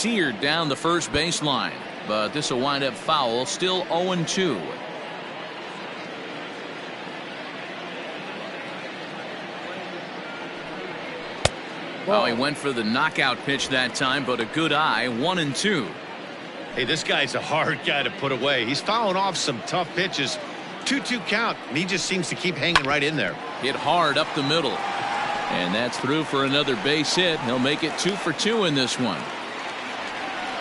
seared down the first baseline, but this will wind up foul. Still 0-2. Well, he went for the knockout pitch that time, but a good eye. 1-2. Hey, this guy's a hard guy to put away. He's fouling off some tough pitches. 2-2 count, and he just seems to keep hanging right in there. Hit hard up the middle. And that's through for another base hit. He'll make it 2 for 2 in this one.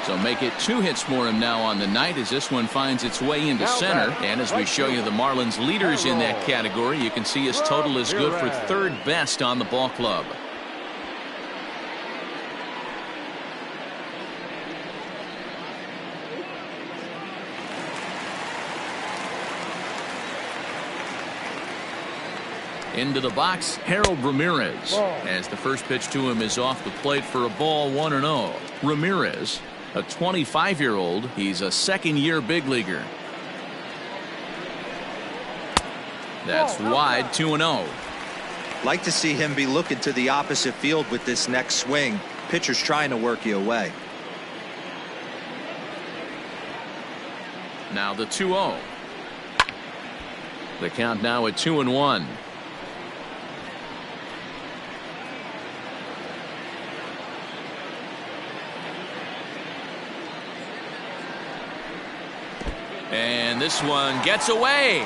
So make it 2 hits for him now on the night as this one finds its way into center. And as we show you the Marlins leaders in that category, you can see his total is good for third best on the ball club. Into the box, Harold Ramirez, as the first pitch to him is off the plate for a ball. 1-0. Ramirez, a 25-year-old. He's a second-year big leaguer. That's wide. 2-0. Like to see him be looking to the opposite field with this next swing. Pitcher's trying to work you away. Now the 2-0. The count now at 2-1. And this one gets away.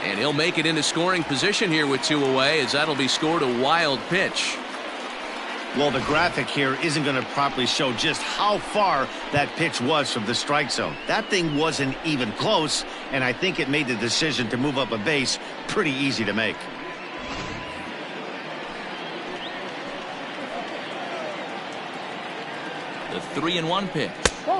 And he'll make it into scoring position here with 2 away, as that'll be scored a wild pitch. Well, the graphic here isn't going to properly show just how far that pitch was from the strike zone. That thing wasn't even close, and I think it made the decision to move up a base pretty easy to make. The 3-1 pitch.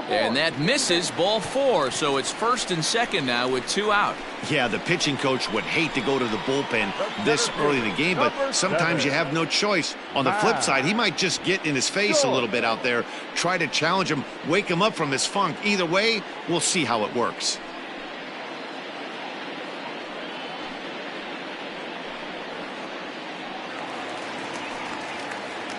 And that misses. Ball 4. So it's first and second now with 2 out. Yeah, the pitching coach would hate to go to the bullpen this early in the game, but sometimes you have no choice. On the flip side, he might just get in his face a little bit out there, try to challenge him, wake him up from his funk. Either way, we'll see how it works.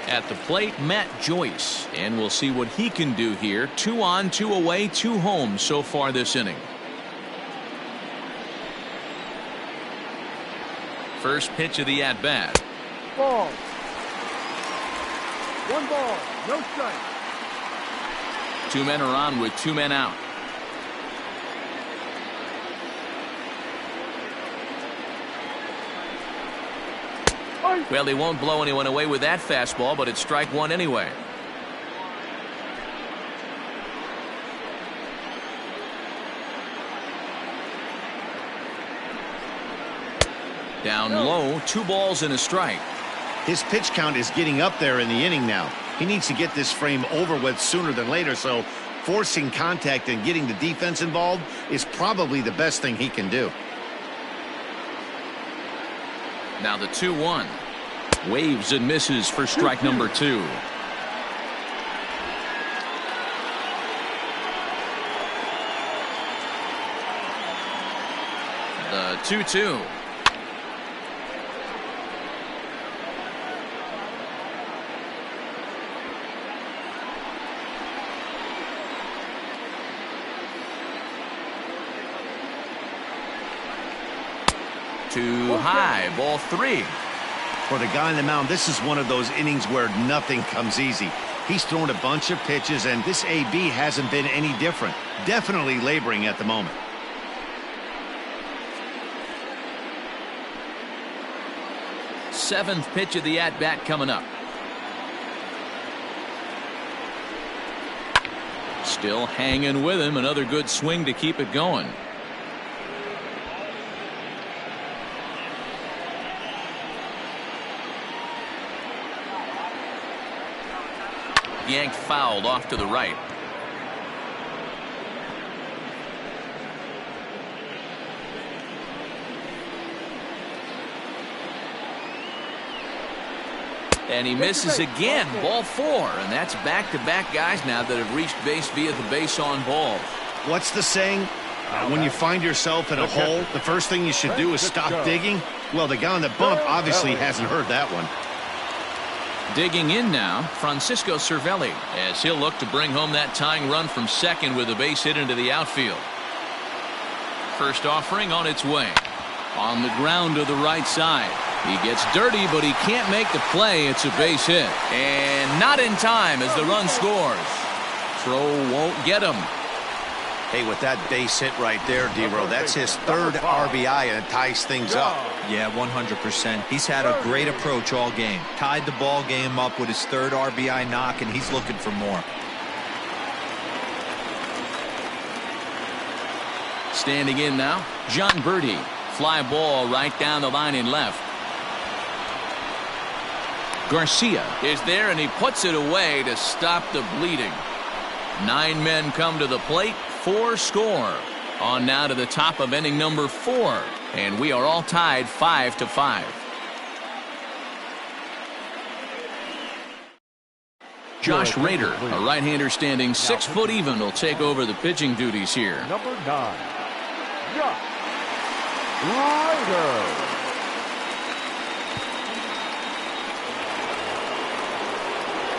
At the plate, Matt Joyce, and we'll see what he can do here. 2 on, 2 away, 2 home so far this inning. First pitch of the at-bat. Ball. 1 ball, no strike. 2 men are on with 2 men out. Well, he won't blow anyone away with that fastball, but it's strike 1 anyway. Down low, 2 balls and a strike. His pitch count is getting up there in the inning now. He needs to get this frame over with sooner than later, so forcing contact and getting the defense involved is probably the best thing he can do. Now the 2-1. Waves and misses for strike number 2. The 2-2. Too high. Ball 3. For the guy on the mound, this is one of those innings where nothing comes easy. He's thrown a bunch of pitches, and this AB hasn't been any different. Definitely laboring at the moment. Seventh pitch of the at-bat coming up. Still hanging with him. Another good swing to keep it going. Yanked fouled off to the right. And he misses again. Ball 4. And that's back-to-back guys now that have reached base via the base on ball. What's the saying? When you find yourself in a hole, the first thing you should do is stop digging. Well, the guy on the bump obviously hasn't heard that one. Digging in now, Francisco Cervelli, as he'll look to bring home that tying run from second with a base hit into the outfield. First offering on its way. On the ground to the right side. He gets dirty, but he can't make the play. It's a base hit. And not in time as the run scores. Throw won't get him. Hey, with that base hit right there, D-Row, that's his third RBI, and it ties things up. Yeah, 100%. He's had a great approach all game. Tied the ball game up with his third RBI knock, and he's looking for more. Standing in now, John Birdie. Fly ball right down the line in left. Garcia is there, and he puts it away to stop the bleeding. 9 men come to the plate, 4 score. On now to the top of inning number 4, and we are all tied 5-5. Josh Rader, a right-hander standing 6 foot even, will take over the pitching duties here. Number 9, Josh Rader.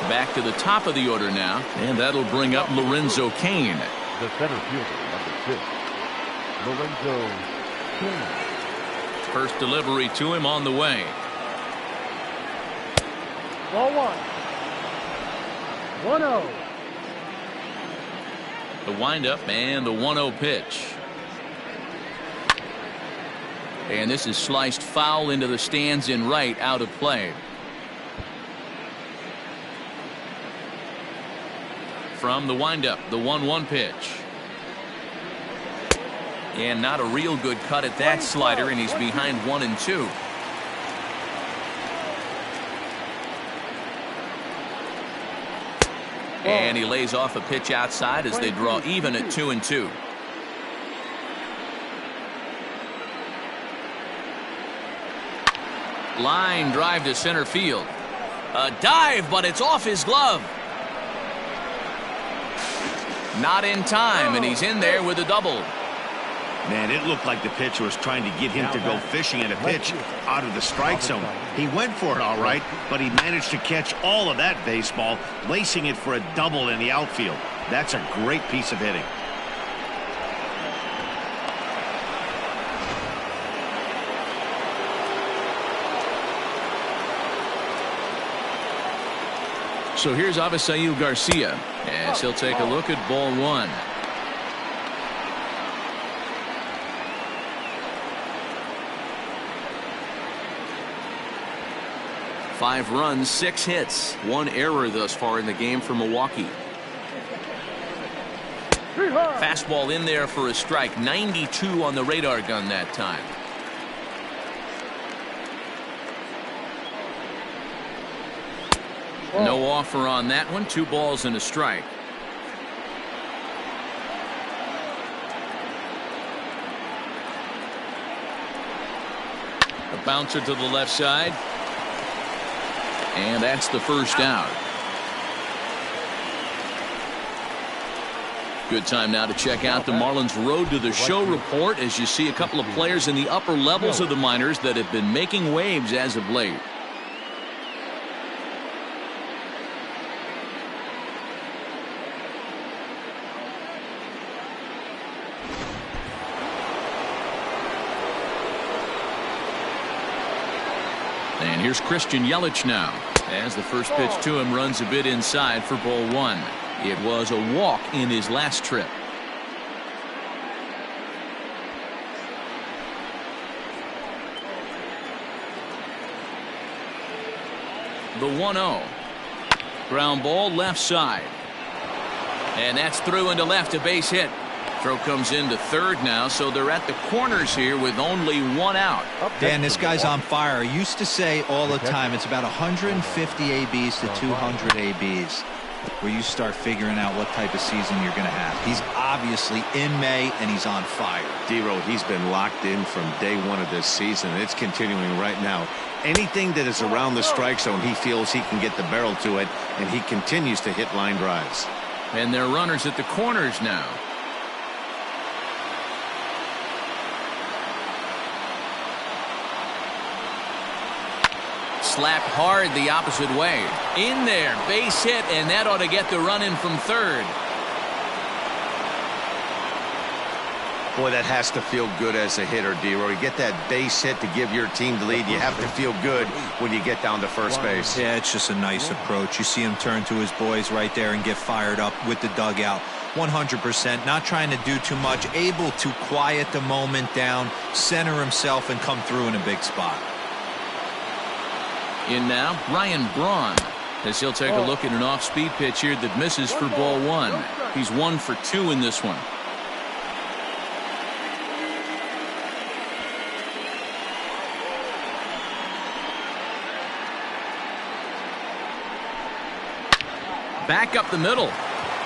Back to the top of the order now, and that'll bring up Lorenzo Cain. The center fielder, number 6, Lorenzo Cain. First delivery to him on the way. Ball 1. 1-0. The windup and the 1-0 pitch. And this is sliced foul into the stands in right, out of play. From the windup, the 1-1 pitch. And not a real good cut at that slider, and he's behind 1-2. And he lays off a pitch outside as they draw even at 2-2. Line drive to center field. A dive, but it's off his glove. Not in time, and he's in there with a double. Man, it looked like the pitcher was trying to get him to go fishing at a pitch out of the strike zone. He went for it all right, but he managed to catch all of that baseball, lacing it for a double in the outfield. That's a great piece of hitting. So here's Avisail Garcia as he'll take a look at ball 1. Five runs, 6 hits, 1 error thus far in the game for Milwaukee. Fastball in there for a strike. 92 on the radar gun that time. No offer on that one. 2 balls and a strike. A bouncer to the left side. And that's the first out. Good time now to check out the Marlins Road to the Show report as you see a couple of players in the upper levels of the minors that have been making waves as of late. And here's Christian Yelich now as the first pitch to him runs a bit inside for ball 1. It was a walk in his last trip. The 1-0. Ground ball left side. And that's through into left, a base hit. Throw comes into third now, so they're at the corners here with only 1 out. Dan, this guy's on fire. I used to say all the time it's about 150 ABs to 200 ABs where you start figuring out what type of season you're going to have. He's obviously in May, and he's on fire. D-Road, he's been locked in from day 1 of this season, and it's continuing right now. Anything that is around the strike zone, he feels he can get the barrel to it, and he continues to hit line drives. And they're runners at the corners now. slapped hard the opposite way. In there, base hit, and that ought to get the run in from third. Boy, that has to feel good as a hitter, D-Roy. You get that base hit to give your team the lead. You have to feel good when you get down to first base. Yeah, it's just a nice approach. You see him turn to his boys right there and get fired up with the dugout. 100%, not trying to do too much, able to quiet the moment down, center himself, and come through in a big spot. In now, Ryan Braun, as he'll take a look at an off-speed pitch here that misses for ball one. He's 1 for 2 in this one. Back up the middle,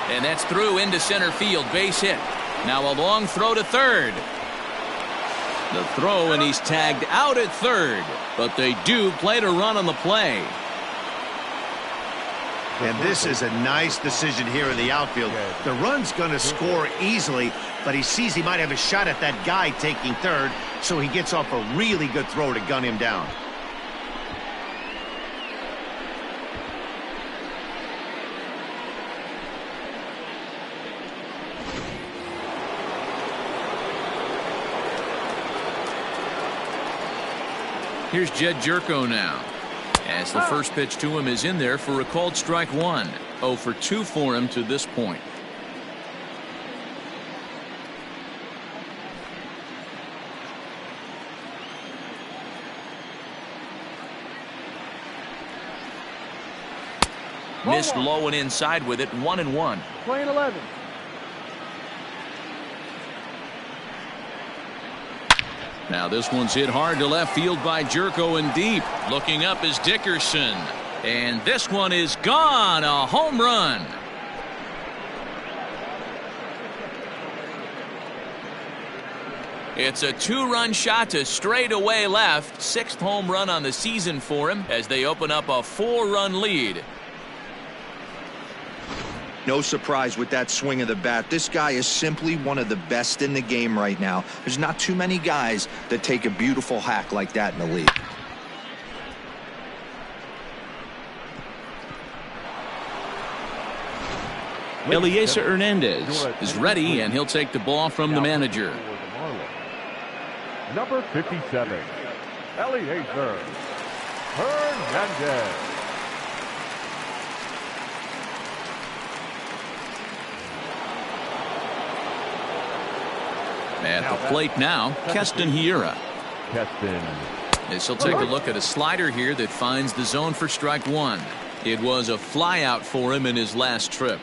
and that's through into center field, base hit. Now a long throw to third. The throw, and he's tagged out at third, but they do play to run on the play. And this is a nice decision here in the outfield. The run's going to score easily, but he sees he might have a shot at that guy taking third, so he gets off a really good throw to gun him down. Here's Jed Jerko now, as the first pitch to him is in there for a called strike one. 0 for 2 for him to this point. Missed low and inside with it, 1-1. Playing 11. Now this one's hit hard to left field by Jerko and deep. Looking up is Dickerson. And this one is gone. A home run. It's a 2-run shot to straightaway left. 6th home run on the season for him as they open up a 4-run lead. No surprise with that swing of the bat. This guy is simply one of the best in the game right now. There's not too many guys that take a beautiful hack like that in the league. Eliezer Hernandez is ready, and he'll take the ball from the manager. Number 57, Eliezer Hernandez. At the plate now, Keston Hiura. As he'll take a look at a slider here that finds the zone for strike one. It was a flyout for him in his last trip.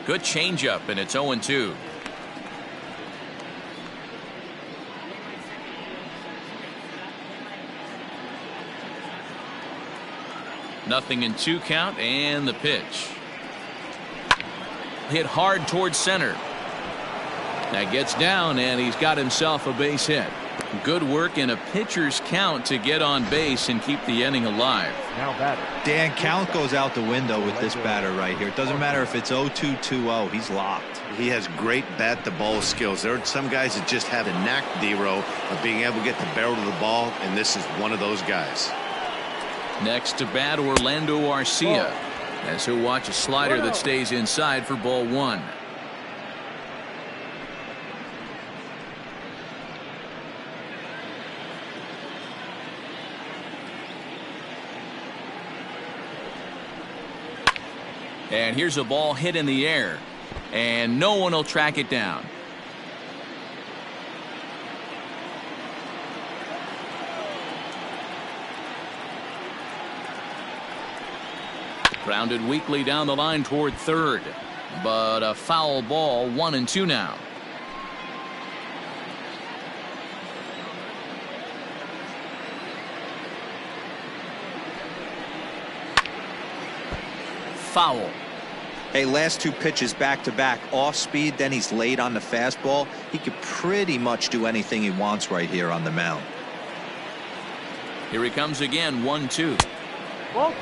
Good changeup, and it's 0-2. Nothing in 2 count, and the pitch. Hit hard towards center. That gets down, and he's got himself a base hit. Good work in a pitcher's count to get on base and keep the inning alive. Dan, count goes out the window with this batter right here. It doesn't matter if it's 0-2, 2-0. He's locked. He has great bat-to-ball skills. There are some guys that just have a knack, D-Row, of being able to get the barrel to the ball, and this is one of those guys. Next to bat, Orlando Arcia, as he'll watch a slider that stays inside for ball one. And here's a ball hit in the air, and no one will track it down. Grounded weakly down the line toward third, but a foul ball, 1-2 now. Foul. Hey, last 2 pitches back to back, off speed, then he's late on the fastball. He could pretty much do anything he wants right here on the mound. Here he comes again, 1-2. Ball 2.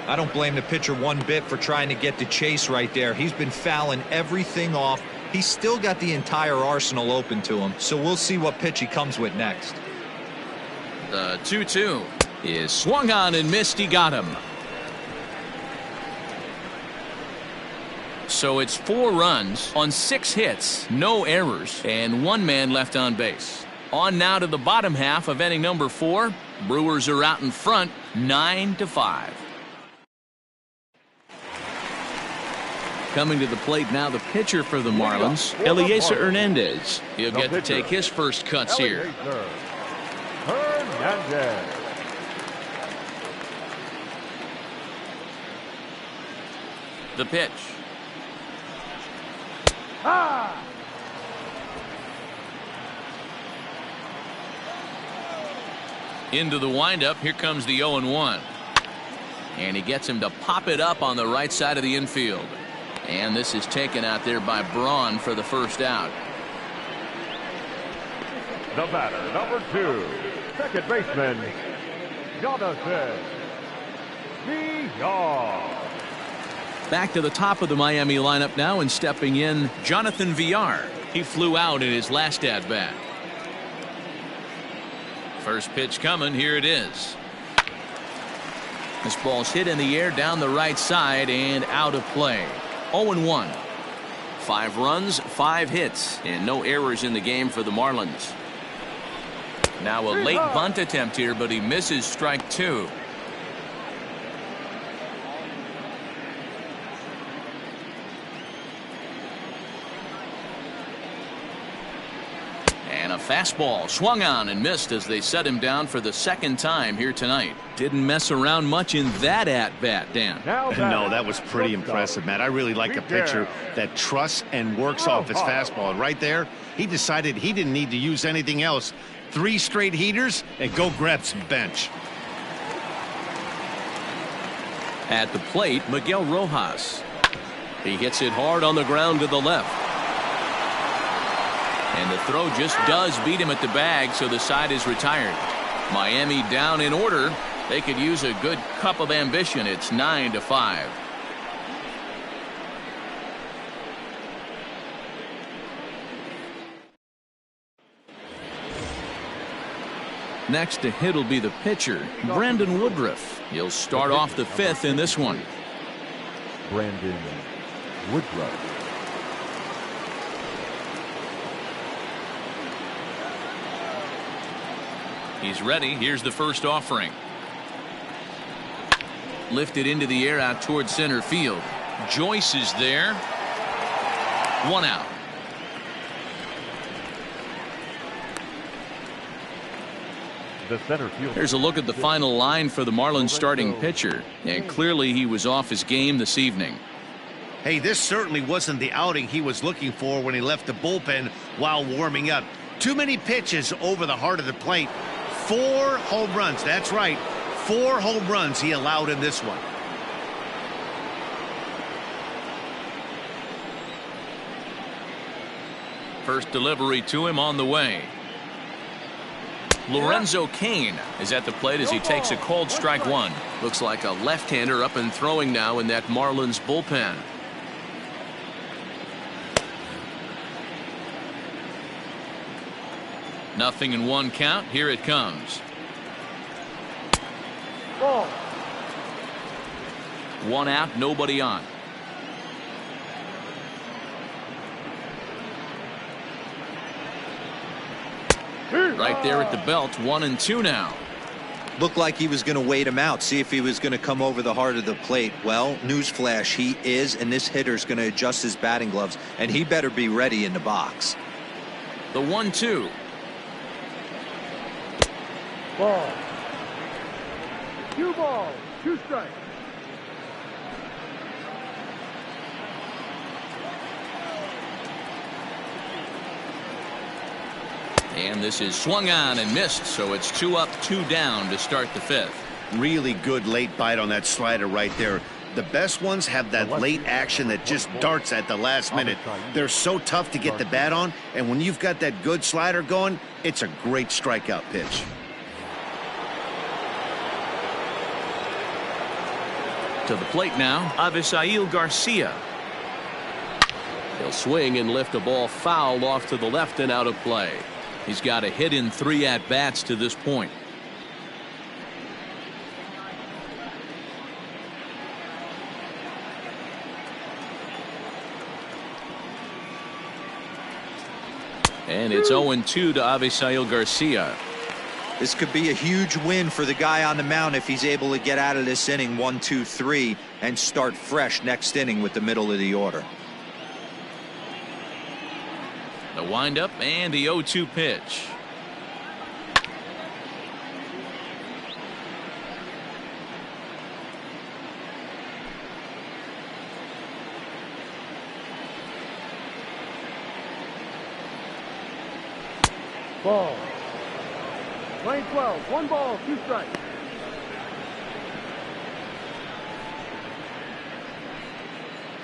I don't blame the pitcher one bit for trying to get the chase right there. He's been fouling everything off. He's still got the entire arsenal open to him, so we'll see what pitch he comes with next. The 2-2 is swung on and missed. He got him. So it's 4 runs on 6 hits, no errors, and 1 man left on base. On now to the bottom half of inning number 4. Brewers are out in front, 9-5. Coming to the plate now, the pitcher for the Marlins, Eliezer Hernandez. He'll get to take his first cuts here. Hernandez. The pitch. Into the windup. Here comes the 0-1. And he gets him to pop it up on the right side of the infield. And this is taken out there by Braun for the first out. The batter, number 2, second baseman, Jonathan Villar. Back to the top of the Miami lineup now, and stepping in, Jonathan Villar. He flew out in his last at-bat. First pitch coming. Here it is. This ball's hit in the air down the right side and out of play. 0-1. 5 runs, 5 hits, and no errors in the game for the Marlins. Now a late bunt attempt here, but he misses strike 2. And a fastball swung on and missed as they set him down for the second time here tonight. Didn't mess around much in that at-bat, Dan. No, that was pretty impressive, Matt. I really like a pitcher that trusts and works off his fastball. And right there, he decided he didn't need to use anything else. 3 straight heaters and go grab some bench. At the plate, Miguel Rojas. He hits it hard on the ground to the left. And the throw just does beat him at the bag, so the side is retired. Miami down in order. They could use a good cup of ambition. It's 9-5. Next to hit will be the pitcher, Brandon Woodruff. He'll start off the 5th in this one. Brandon Woodruff. He's ready. Here's the first offering. Lifted into the air out towards center field. Joyce is there. 1 out. The center field. Here's a look at the final line for the Marlins starting pitcher. And clearly he was off his game this evening. Hey, this certainly wasn't the outing he was looking for when he left the bullpen while warming up. Too many pitches over the heart of the plate. 4 home runs. That's right. 4 home runs he allowed in this one. First delivery to him on the way. Lorenzo Cain is at the plate as he takes a called strike 1. Looks like a left-hander up and throwing now in that Marlins bullpen. Nothing in 1 count. Here it comes. Ball. 1 out, nobody on. Right there at the belt. 1-2 now. Looked like he was going to wait him out, see if he was going to come over the heart of the plate. Well, newsflash, he is, and this hitter's going to adjust his batting gloves, and he better be ready in the box. The 1-2. Ball. 2 balls, 2 strikes. And this is swung on and missed, so it's 2 up, 2 down to start the 5th. Really good late bite on that slider right there. The best ones have that late action that just darts at the last minute. They're so tough to get the bat on, and when you've got that good slider going, it's a great strikeout pitch. To the plate now, Avisail Garcia. He'll swing and lift a ball foul off to the left and out of play. He's got a hit in 3 at-bats to this point. And it's 0-2 to Avisail Garcia. This could be a huge win for the guy on the mound if he's able to get out of this inning 1, 2, 3 and start fresh next inning with the middle of the order. The windup and the 0-2 pitch. Ball. Line 12, 1 ball, 2 strikes.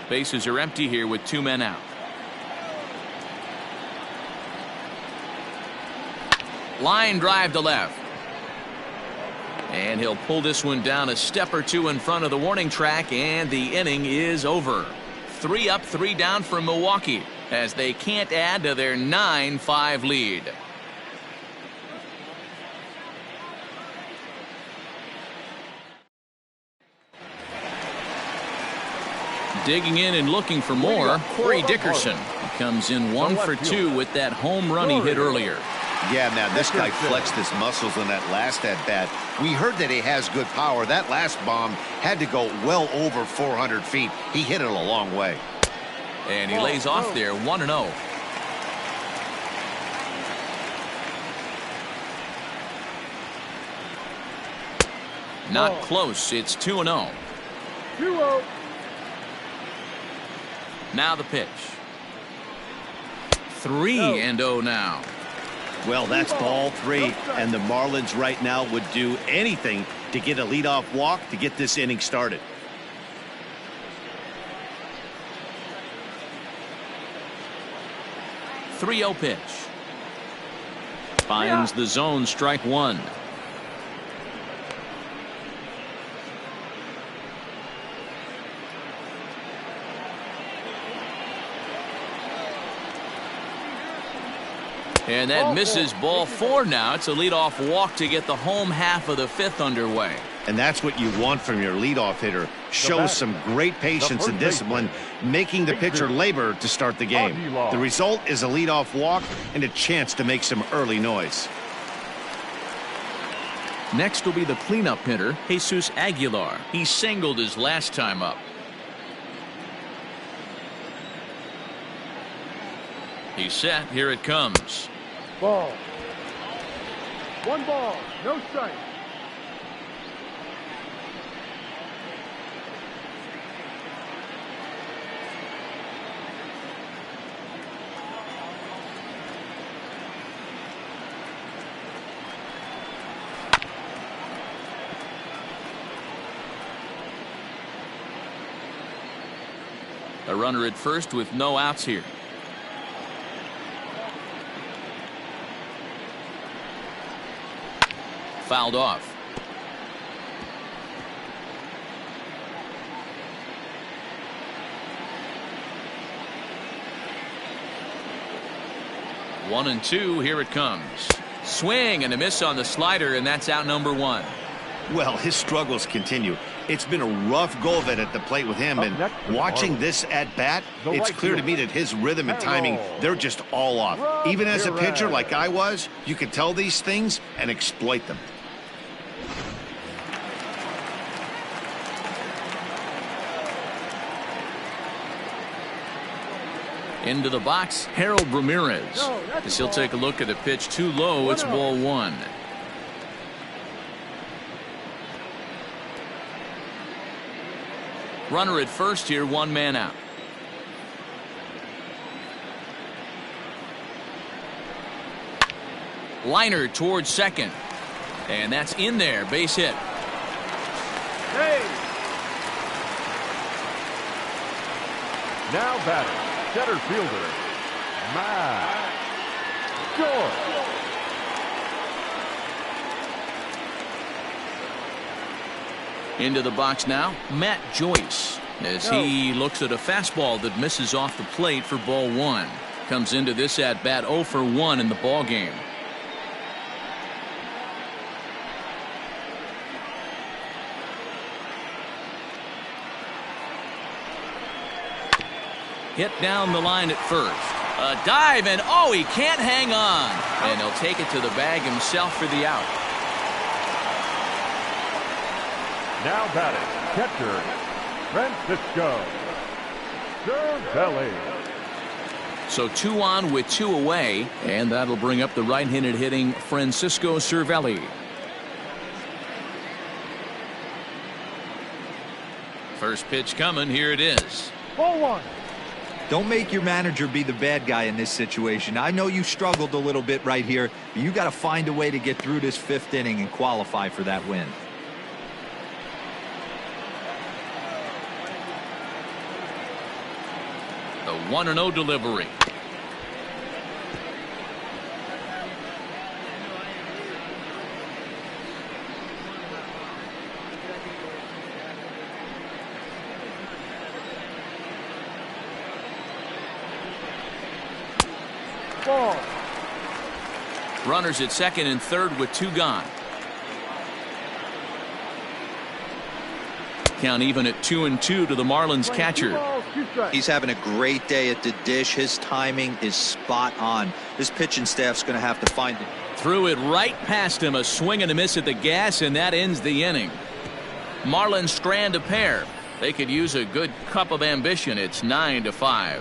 Bases are empty here with 2 men out. Line drive to left. And he'll pull this one down a step or 2 in front of the warning track, and the inning is over. 3 up, 3 down for Milwaukee as they can't add to their 9-5 lead. Digging in and looking for more, Corey Dickerson. He comes in 1 for 2 with that home run he hit earlier. Yeah, man, this guy flexed his muscles on that last at-bat. We heard that he has good power. That last bomb had to go well over 400 feet. He hit it a long way. And he lays off there 1-0. Not close. It's 2-0. 2-0. Now the pitch. 3-0 now. Well, that's ball 3, and the Marlins right now would do anything to get a leadoff walk to get this inning started. .30 pitch. Finds the zone, strike 1. And that misses, ball 4 now. It's a leadoff walk to get the home half of the 5th underway. And that's what you want from your leadoff hitter. Shows some great patience and discipline, making the pitcher labor to start the game. The result is a leadoff walk and a chance to make some early noise. Next will be the cleanup hitter, Jesus Aguilar. He singled his last time up. He's set. Here it comes. Ball. 1 ball, no strike. A runner at first with no outs here. Fouled off. One and 2. Here it comes. Swing and a miss on the slider, and that's out number 1. Well, his struggles continue. It's been a rough go of it at the plate with him, and watching this at bat, it's clear to me that his rhythm and timing, they're just all off. Even as a pitcher like I was, you could tell these things and exploit them. Into the box, Harold Ramirez. As he'll take a look at a pitch too low. It's ball 1. Runner at first here, 1 man out. Liner towards second. And that's in there. Base hit. Hey! Now batting. Center fielder, Matt George. Into the box now, Matt Joyce, as he looks at a fastball that misses off the plate for ball 1. Comes into this at bat 0 for 1 in the ball game. Hit down the line at first. A dive, and oh, he can't hang on. And he'll take it to the bag himself for the out. Now batting, catcher, Francisco Cervelli. So 2 on with 2 away, and that'll bring up the right-handed hitting Francisco Cervelli. First pitch coming, here it is. Ball 1. Don't make your manager be the bad guy in this situation. I know you struggled a little bit right here, but you got to find a way to get through this 5th inning and qualify for that win. The 1-0 delivery. Ball. Runners at second and third with 2 gone. Count even at 2-2 to the Marlins catcher. He's having a great day at the dish. His timing is spot on. This pitching staff's going to have to find it. Threw it right past him, a swing and a miss at the gas, and that ends the inning. Marlins strand a pair. They could use a good cup of ambition. It's 9-5.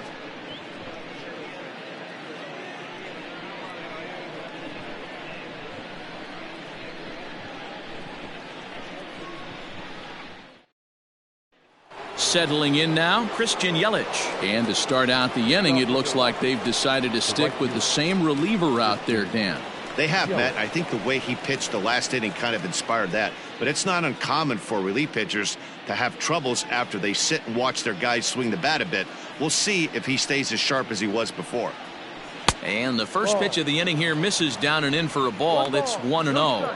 Settling in now, Christian Yelich. And to start out the inning, it looks like they've decided to stick with the same reliever out there, Dan. They have, Matt. I think the way he pitched the last inning kind of inspired that. But it's not uncommon for relief pitchers to have troubles after they sit and watch their guys swing the bat a bit. We'll see if he stays as sharp as he was before. And the first pitch of the inning here misses down and in for a ball. That's 1-0.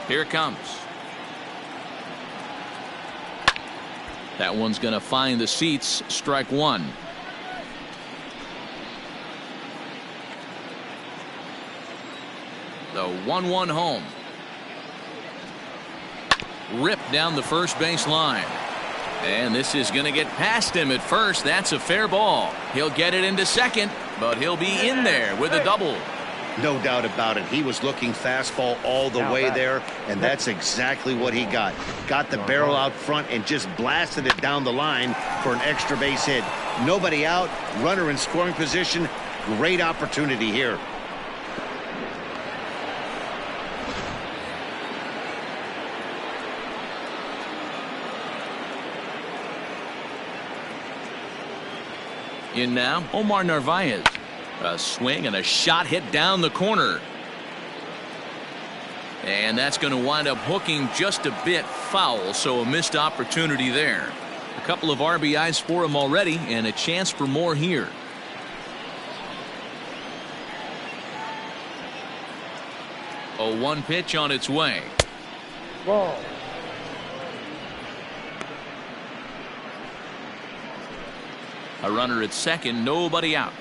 Here it comes. That one's going to find the seats. Strike 1. The 1-1 home. Ripped down the first base line. And this is going to get past him at first. That's a fair ball. He'll get it into second, but he'll be in there with a double. No doubt about it. He was looking fastball all the way there, and that's exactly what he got. Got the barrel out front and just blasted it down the line for an extra base hit. Nobody out, runner in scoring position. Great opportunity here. In now, Omar Narvaez. A swing and a shot hit down the corner. And that's going to wind up hooking just a bit foul, so a missed opportunity there. A couple of RBIs for him already, and a chance for more here. A 1 pitch on its way. Ball. A runner at second, nobody out.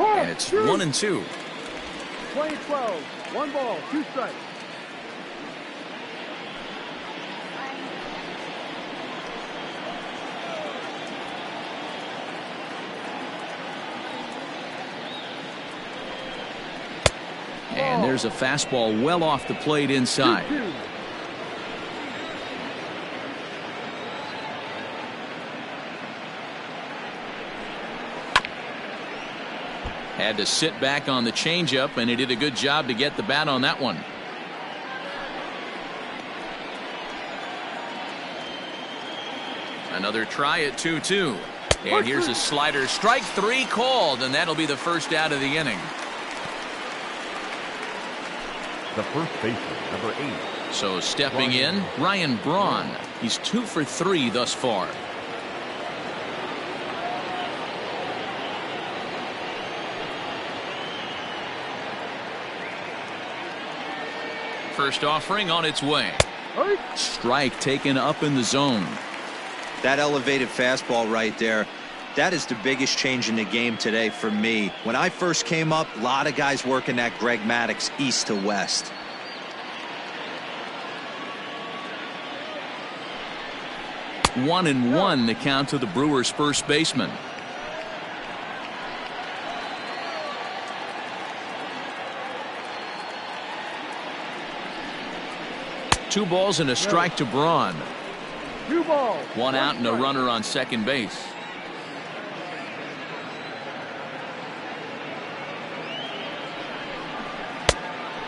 And it's 1-2. 20-12. 1 ball, 2 strikes. And there's a fastball well off the plate inside. 2-2. Had to sit back on the changeup, and he did a good job to get the bat on that one. Another try at 2-2. And here's a slider. Strike 3 called, and that'll be the first out of the inning. The first baseman, number 8. So stepping in, Ryan Braun. He's 2 for 3 thus far. First offering on its way. Strike taken up in the zone. That elevated fastball right there, that is the biggest change in the game today for me. When I first came up, a lot of guys working that Greg Maddux east to west. 1-1 the count to the Brewers first baseman. Two balls and a strike to Braun. 2 balls. One out and a runner on second base.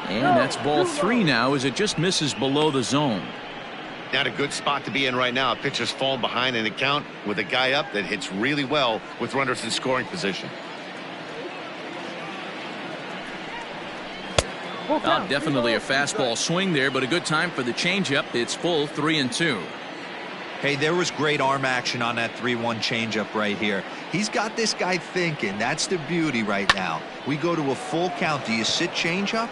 And that's ball 3 now as it just misses below the zone. Not a good spot to be in right now. Pitcher's falling behind in the count with a guy up that hits really well with runners in scoring position. Definitely a fastball swing there, but a good time for the changeup. It's full 3-2. Hey, there was great arm action on that 3-1 changeup right here. He's got this guy thinking. That's the beauty right now. We go to a full count. Do you sit changeup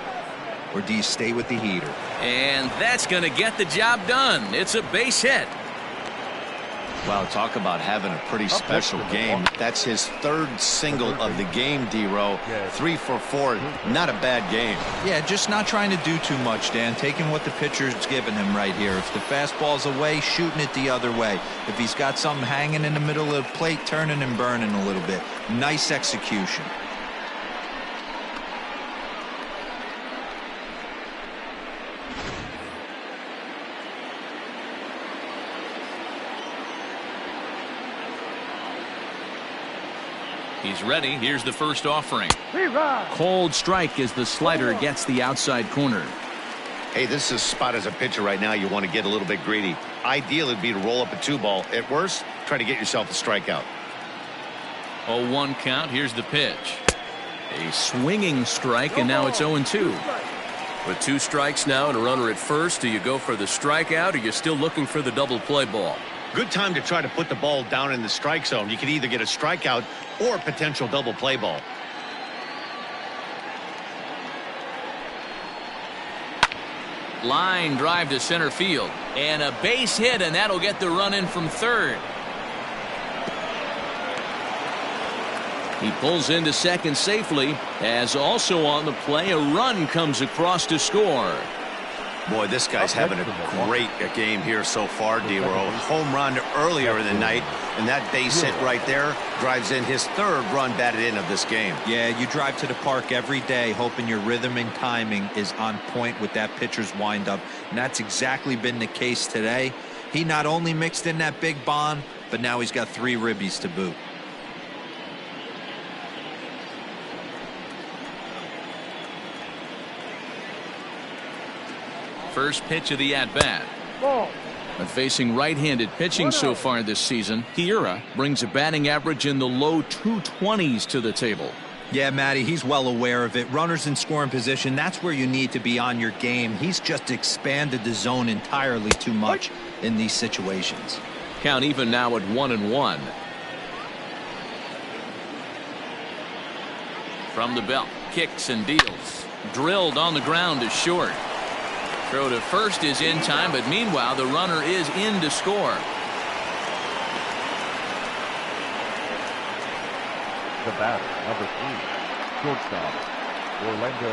or do you stay with the heater? And that's going to get the job done. It's a base hit. Wow, talk about having a pretty special game. That's his 3rd single of the game, D-Row. 3 for 4. Not a bad game. Yeah, just not trying to do too much, Dan. Taking what the pitcher's giving him right here. If the fastball's away, shooting it the other way. If he's got something hanging in the middle of the plate, turning and burning a little bit. Nice execution. He's ready. Here's the first offering. Cold strike as the slider gets the outside corner. Hey, this is a spot as a pitcher right now you want to get a little bit greedy. Ideal would be to roll up a 2-ball. At worst, try to get yourself a strikeout. 0-1 count. Here's the pitch. A swinging strike, and now it's 0-2. With 2 strikes now and a runner at first, do you go for the strikeout or you're still looking for the double play ball? Good time to try to put the ball down in the strike zone. You can either get a strikeout or a potential double play ball. Line drive to center field. And a base hit, and that'll get the run in from third. He pulls into second safely, as also on the play, a run comes across to score. Boy, this guy's having a great game here so far, D-Row. Home run earlier in the night, and that base hit right there drives in his 3rd run batted in of this game. Yeah, you drive to the park every day hoping your rhythm and timing is on point with that pitcher's windup, and that's exactly been the case today. He not only mixed in that big bomb, but now he's got 3 ribbies to boot. First pitch of the at-bat. But facing right-handed pitching so far this season, Hiura brings a batting average in the low 220s to the table. Yeah, Matty, he's well aware of it. Runners in scoring position, that's where you need to be on your game. He's just expanded the zone entirely too much in these situations. Count even now at 1-1. From the belt, kicks and deals. Drilled on the ground to short. Throw to first is in time, but meanwhile the runner is in to score. The batter, number 3, shortstop, Orlando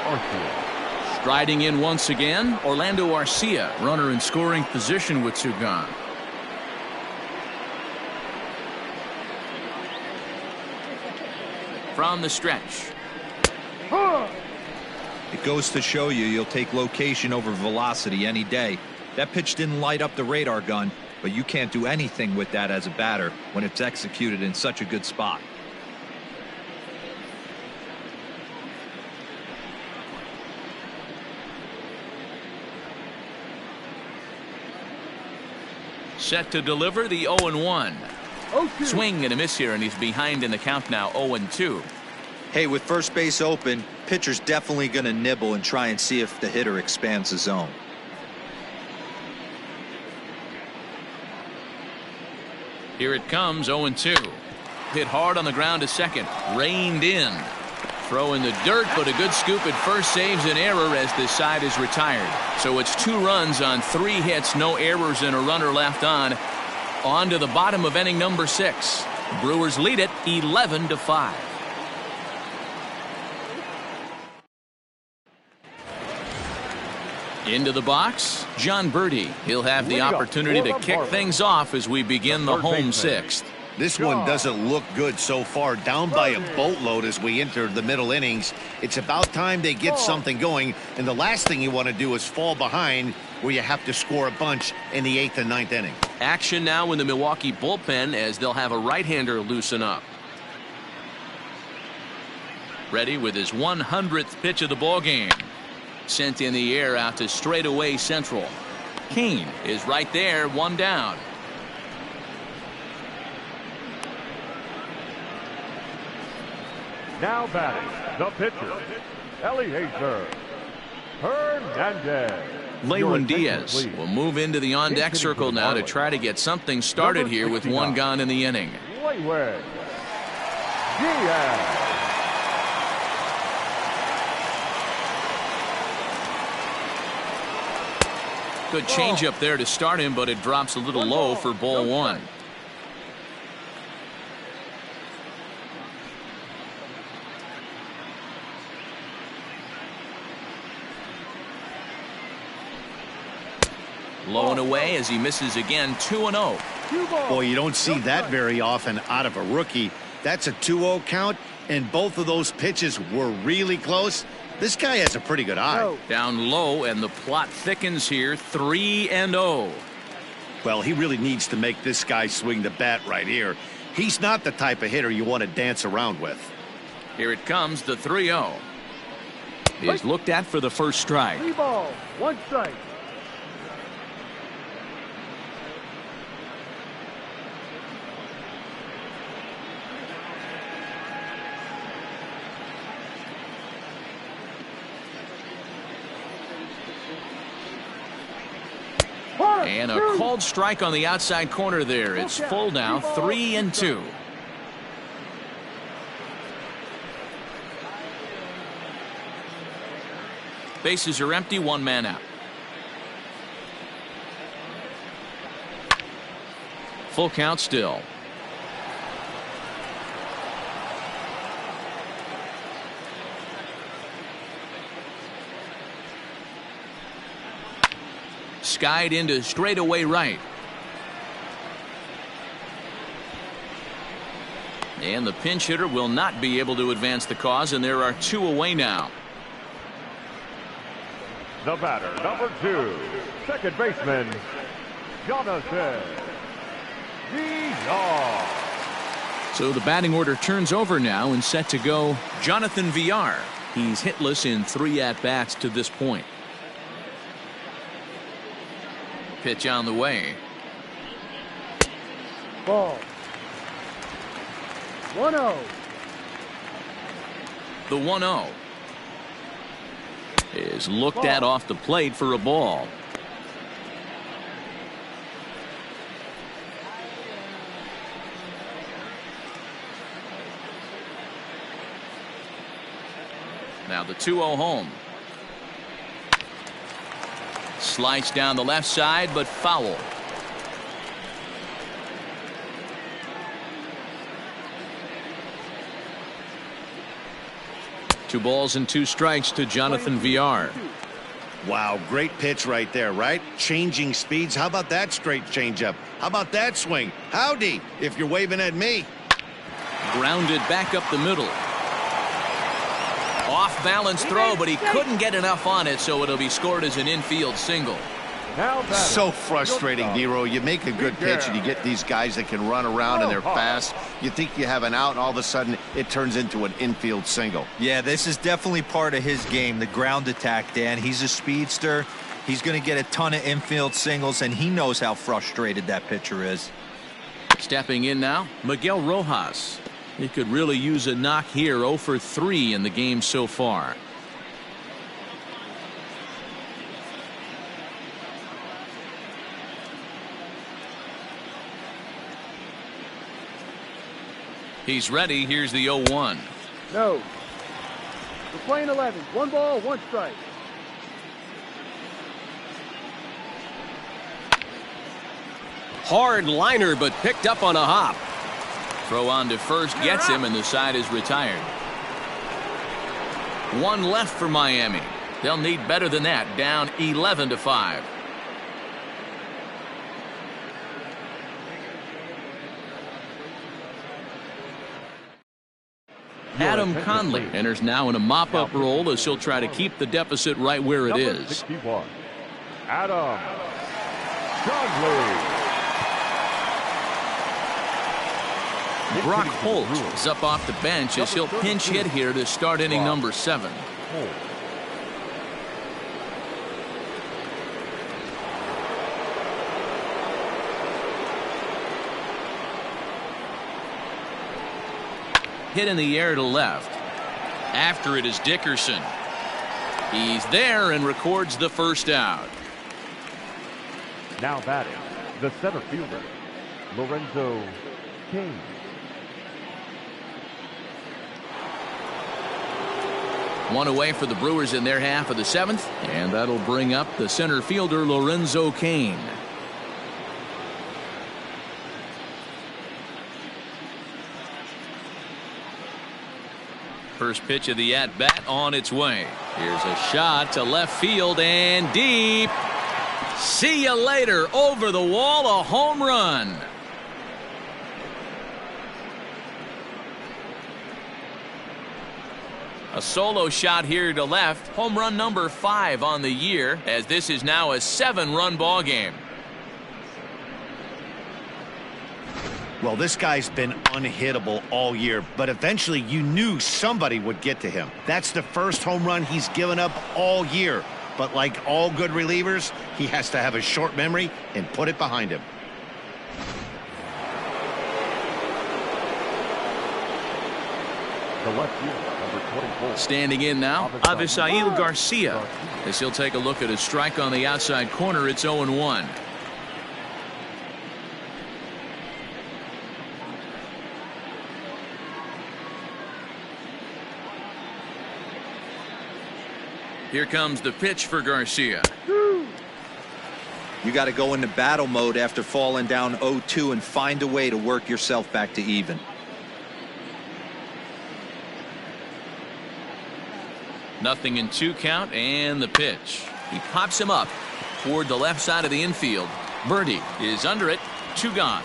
Arcia. Striding in once again, Orlando Arcia, runner in scoring position with 2 gone. From the stretch. It goes to show you you'll take location over velocity any day. That pitch didn't light up the radar gun, but you can't do anything with that as a batter when it's executed in such a good spot. Set to deliver the 0-1. Swing and a miss here, and he's behind in the count now, 0-2. Hey, with first base open, pitcher's definitely going to nibble and try and see if the hitter expands the zone. Here it comes, 0-2. Hit hard on the ground to second. Reined in. Throw in the dirt, but a good scoop at first saves an error as this side is retired. So it's 2 runs on 3 hits, no errors, and a runner left on. On to the bottom of inning number 6. The Brewers lead it 11-5. Into the box, John Birdie. He'll have the opportunity to kick things off as we begin the home 6th. This one doesn't look good so far. Down by a boatload as we enter the middle innings. It's about time they get something going. And the last thing you want to do is fall behind where you have to score a bunch in the 8th and 9th inning. Action now in the Milwaukee bullpen as they'll have a right-hander loosen up. Ready with his 100th pitch of the ballgame. Sent in the air out to straightaway central. Kane is right there, 1 down. Now batting, the pitcher, Eliezer Hernandez. Lewin Diaz will move into the on-deck circle now to try to get something started here with 1 gone in the inning. Lewin Diaz. Good changeup there to start him, but it drops a little low for ball 1. Low and away as he misses again. 2-0. Boy, you don't see that very often out of a rookie. That's a 2-0 count, and both of those pitches were really close. This guy has a pretty good eye. Down low, and the plot thickens here. 3-0. Well, he really needs to make this guy swing the bat right here. He's not the type of hitter you want to dance around with. Here it comes, the 3-0. Is looked at for the first strike. 3 balls, 1 strike. And a called strike on the outside corner there. It's full now, 3-2. Bases are empty, 1 man out. Full count still. Skied into straightaway right. And the pinch hitter will not be able to advance the cause, and there are 2 away now. The batter, number 2, second baseman, Jonathan Villar. So the batting order turns over now and set to go Jonathan Villar. He's hitless in 3 at-bats to this point. Pitch on the way. Ball. 1-0. The 1-0 is looked at off the plate for a ball. Now the 2-0 home. Slice down the left side, but foul. Two balls and 2 strikes to Jonathan Villar. Wow, great pitch right there, right? Changing speeds. How about that straight changeup? How about that swing? Howdy, if you're waving at me. Grounded back up the middle. Off balance throw, but he couldn't get enough on it, so it'll be scored as an infield single. So frustrating, Nero. You make a good pitch and you get these guys that can run around and they're fast. You think you have an out, and all of a sudden it turns into an infield single. Yeah, this is definitely part of his game, the ground attack, Dan. He's a speedster. He's going to get a ton of infield singles, and he knows how frustrated that pitcher is. Stepping in now, Miguel Rojas. He could really use a knock here. 0 for 3 in the game so far. He's ready. Here's the 0-1. No. We're playing 11. 1 ball, 1 strike. Hard liner, but picked up on a hop. Throw on to first gets him, and the side is retired. 1 left for Miami. They'll need better than that. Down 11-5. Adam Conley enters now in a mop-up role as he'll try to keep the deficit right where it is. 61. Adam Conley. Brock Holt is up off the bench as he'll pinch hit here to start inning number 7. Hit in the air to left. After it is Dickerson. He's there and records the first out. Now batting, the center fielder, Lorenzo King. One away for the Brewers in their half of the 7th, and that'll bring up the center fielder Lorenzo Cain. First pitch of the at-bat on its way. Here's a shot to left field and deep. See you later. Over the wall, a home run. A solo shot here to left. Home run number 5 on the year, as this is now a 7-run ball game. Well, this guy's been unhittable all year, but eventually you knew somebody would get to him. That's the first home run he's given up all year. But like all good relievers, he has to have a short memory and put it behind him. The left fielder, number 24. Standing in now, Avisail Garcia. As he'll take a look at a strike on the outside corner. It's 0-1. Here comes the pitch for Garcia. You got to go into battle mode after falling down 0-2 and find a way to work yourself back to even. Nothing in 2 count, and the pitch. He pops him up toward the left side of the infield. Birdie is under it. 2 gone.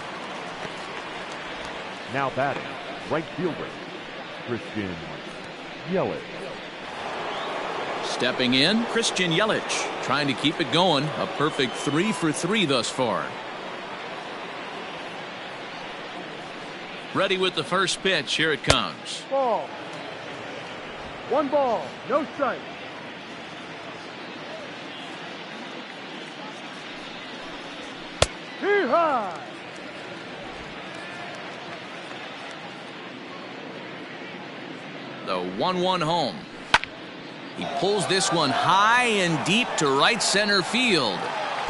Now batting, right fielder, Christian Yelich. Stepping in, Christian Yelich, trying to keep it going. A perfect 3 for 3 thus far. Ready with the first pitch. Here it comes. Ball. 1 ball, no strike. Hee-haw! The 1-1 home. He pulls this one high and deep to right center field.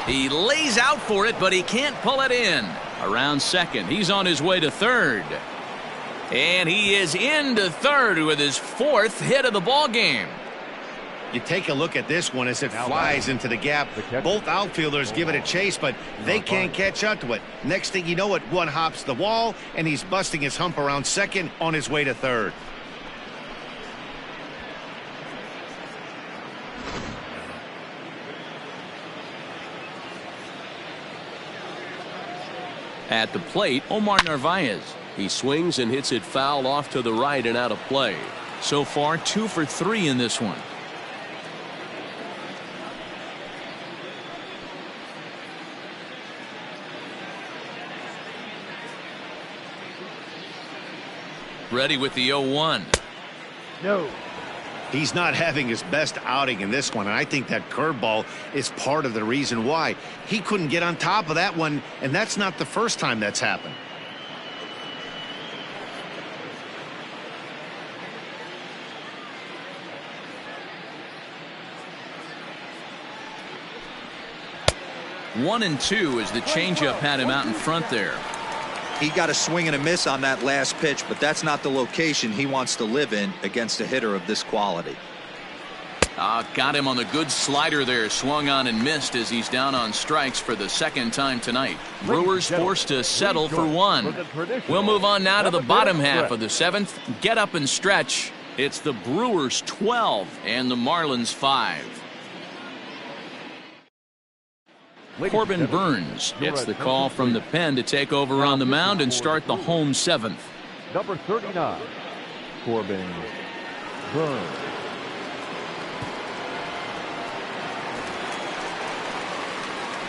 He lays out for it, but he can't pull it in. Around second, he's on his way to third. And he is into third with his 4th hit of the ball game. You take a look at this one as it flies into the gap. Both outfielders give it a chase, but they can't catch up to it. Next thing you know it, one hops the wall, and he's busting his hump around second on his way to third. At the plate, Omar Narvaez. He swings and hits it foul off to the right and out of play. So far 2 for 3 in this one. Ready with the 0-1. No. He's not having his best outing in this one, and I think that curveball is part of the reason why. He couldn't get on top of that one, and that's not the first time that's happened. One and 2 as the changeup had him out in front there. He got a swing and a miss on that last pitch, but that's not the location he wants to live in against a hitter of this quality. Got him on the good slider there. Swung on and missed as he's down on strikes for the second time tonight. Brewers forced to settle for one. We'll move on now to the bottom half of the seventh. Get up and stretch. It's the Brewers 12 and the Marlins 5. Corbin Burns gets the call from the pen to take over on the mound and start the home seventh. Number 39, Corbin Burns.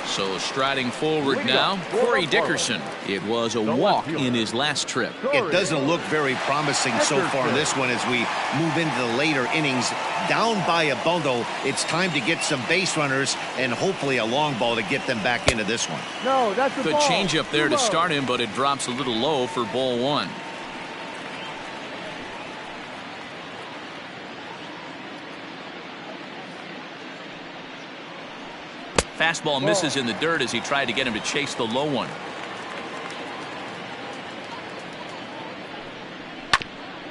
So striding forward now, Corey Dickerson. It was a walk in his last trip. It doesn't look very promising so far in this one as we move into the later innings. Down by a bundle, it's time to get some base runners and hopefully a long ball to get them back into this one. No, that's a Good change up there to start him, but it drops a little low for ball one. Fastball misses in the dirt as he tried to get him to chase the low one.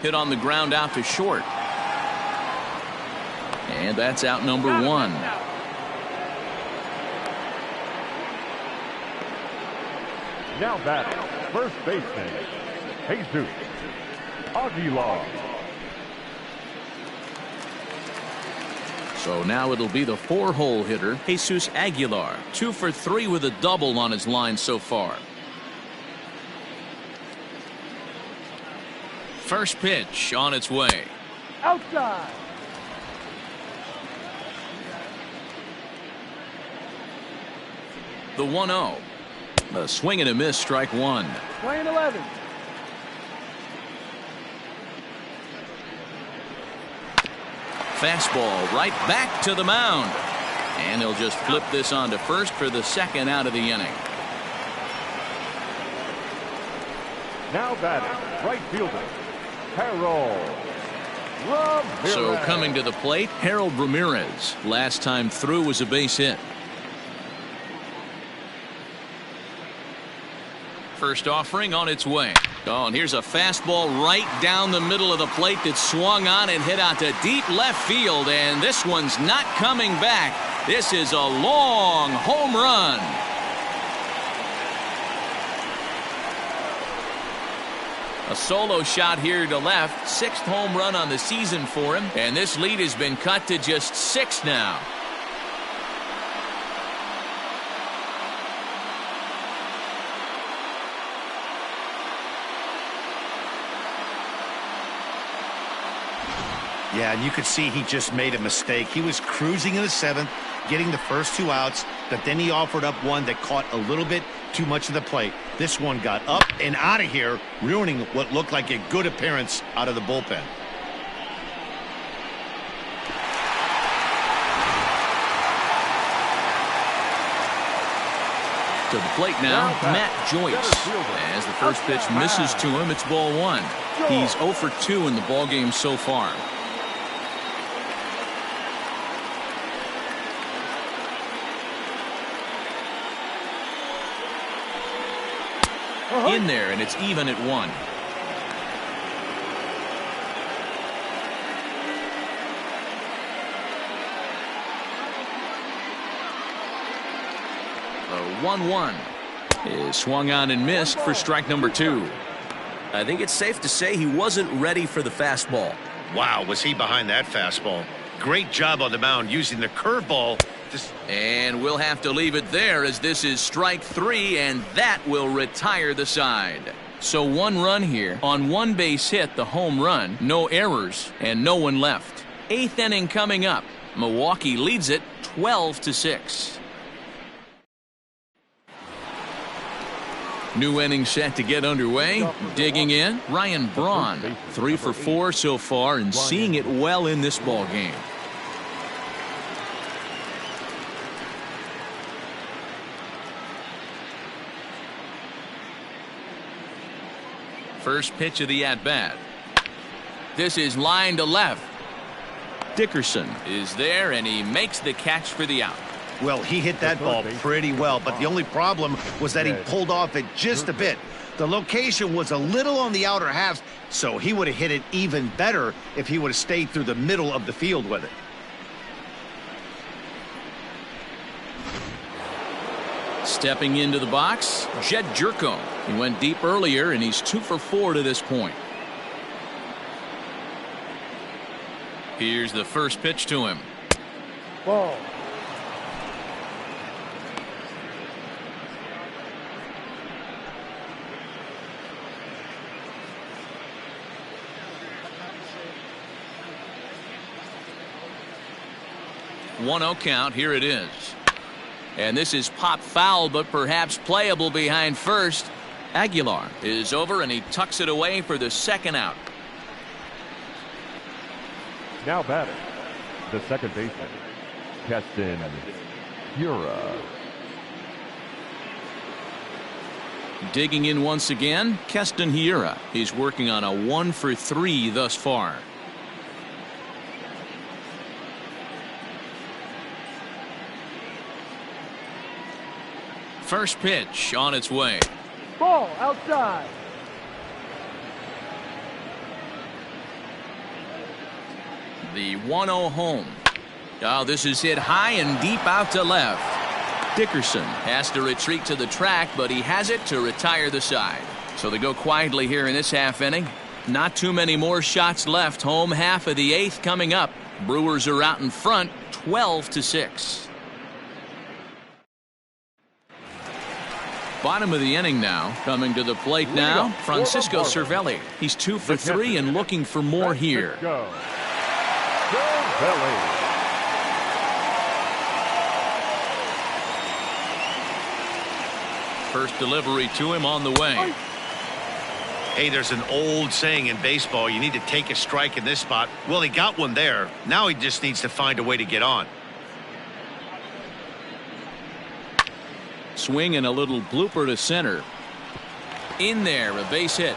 Hit on the ground out to short. And that's out number one. Now batting, first baseman, Jesus Aguilar. So now it'll be the four-hole hitter, Jesus Aguilar. 2 for 3 with a double on his line so far. First pitch on its way. Outside. The 1-0. A swing and a miss, strike one. Playing 11. Fastball right back to the mound. And he'll just flip this on to first for the second out of the inning. Now batting, right fielder, Harold Ramirez. So coming to the plate, Harold Ramirez. Last time through was a base hit. First offering on its way. Oh, and here's a fastball right down the middle of the plate that swung on and hit out to deep left field, and this one's not coming back. This is a long home run. A solo shot here to left. 6th home run on the season for him, and this lead has been cut to just 6 now. Yeah, and you could see he just made a mistake. He was cruising in the 7th, getting the first 2 outs, but then he offered up one that caught a little bit too much of the plate. This one got up and out of here, ruining what looked like a good appearance out of the bullpen. To the plate now, Matt Joyce. As the first pitch misses to him, it's ball one. He's 0 for 2 in the ballgame so far. In there, and it's even at 1. The 1-1 is swung on and missed for strike number 2. I think it's safe to say he wasn't ready for the fastball. Wow, was he behind that fastball. Great job on the mound using the curveball. And we'll have to leave it there as this is strike 3, and that will retire the side. So 1 run here on 1 base hit, the home run, no errors, and no one left. 8th inning coming up. Milwaukee leads it 12-6. New inning set to get underway. Digging in, Ryan Braun. 3 for 4 so far and seeing it well in this ball game. First pitch of the at-bat. This is line to left. Dickerson is there, and he makes the catch for the out. Well, he hit that ball pretty well, but the only problem was that he pulled off it just a bit. The location was a little on the outer half, so he would have hit it even better if he would have stayed through the middle of the field with it. Stepping into the box, Jed Jerko. He went deep earlier, and he's 2 for 4 to this point. Here's the first pitch to him. Ball. One-0 count. Here it is. And this is pop foul, but perhaps playable behind first. Aguilar is over, and he tucks it away for the second out. Now batting, the second baseman, Keston Hiura. Digging in once again, Keston Hiura. He's working on a 1 for 3 thus far. First pitch on its way. Ball outside. The 1-0 home. Oh, this is hit high and deep out to left. Dickerson has to retreat to the track, but he has it to retire the side. So they go quietly here in this half inning. Not too many more shots left. Home half of the 8th coming up. Brewers are out in front 12-6. Bottom of the inning now. Coming to the plate now, Francisco Cervelli. He's 2 for 3 and looking for more here. First delivery to him on the way. Hey, there's an old saying in baseball, you need to take a strike in this spot. Well, he got one there. Now he just needs to find a way to get on. Swing and a little blooper to center. In there, a base hit.